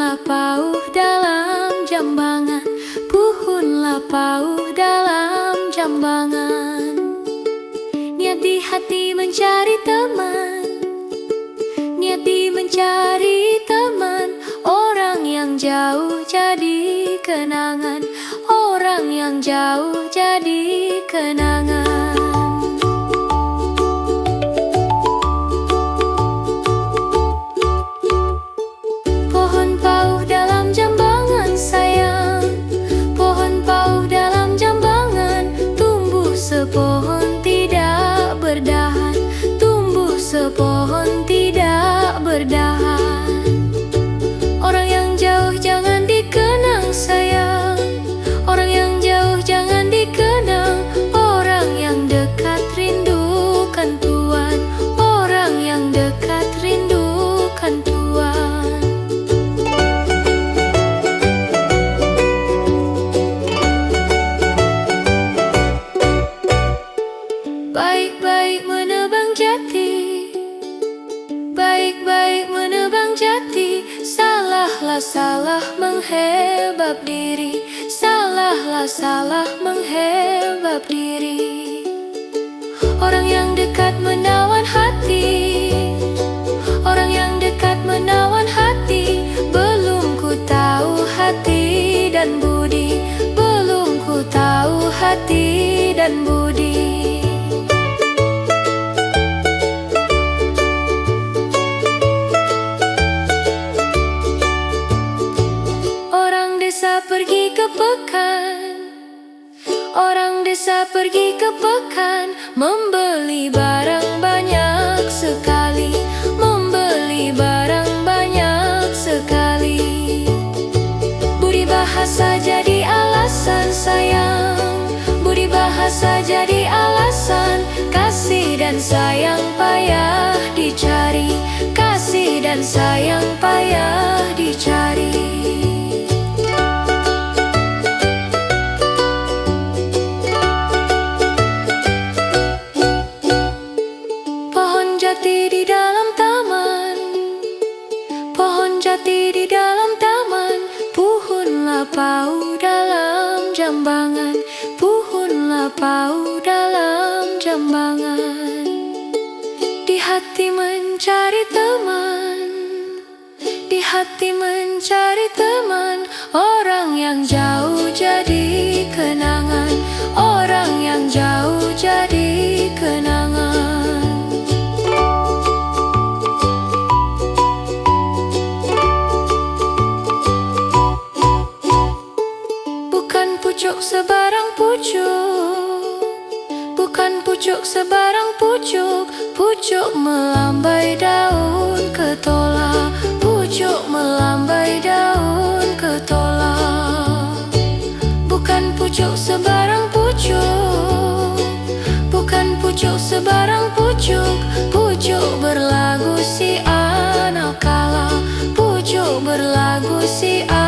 Puhunlah pauh dalam jambangan, puhunlah pauh dalam jambangan. Niat di hati mencari teman, niat di mencari teman. Orang yang jauh jadi kenangan, orang yang jauh jadi kenangan. Pohon pauh dalam jambangan sayang, pohon pauh dalam jambangan. Tumbuh sepohon tidak berdahan, tumbuh sepohon tidak berdahan. Orang yang jauh jangan dikenang sayang, orang yang jauh jangan dikenang. Orang yang dekat rindukan Tuhan, orang yang dekat rindukan Tuhan. Baik-baik menebang jati, baik-baik menebang jati. Salahlah salah menghebab diri, salahlah salah menghebab diri. Orang yang dekat menawan hati, orang yang dekat menawan hati. Belum ku tahu hati dan budi, belum ku tahu hati dan budi. Pergi ke pekan, orang desa pergi ke pekan, membeli barang banyak sekali, membeli barang banyak sekali. Budi bahasa jadi alasan sayang, budi bahasa jadi alasan. Kasih dan sayang payah dicari, kasih dan sayang payah dicari. Jati di dalam taman, pohon jati di dalam taman. Puhunlah pauh dalam jambangan, puhunlah pauh dalam jambangan. Di hati mencari teman, di hati mencari teman. Orang yang jauh jadi kenangan, orang yang jauh jadi kenangan. Pucuk sebarang pucuk, bukan pucuk sebarang pucuk. Pucuk melambai daun ketolak, pucuk melambai daun ketolak. Bukan pucuk sebarang pucuk, bukan pucuk sebarang pucuk. Pucuk berlagu si anak kala, pucuk berlagu si anak.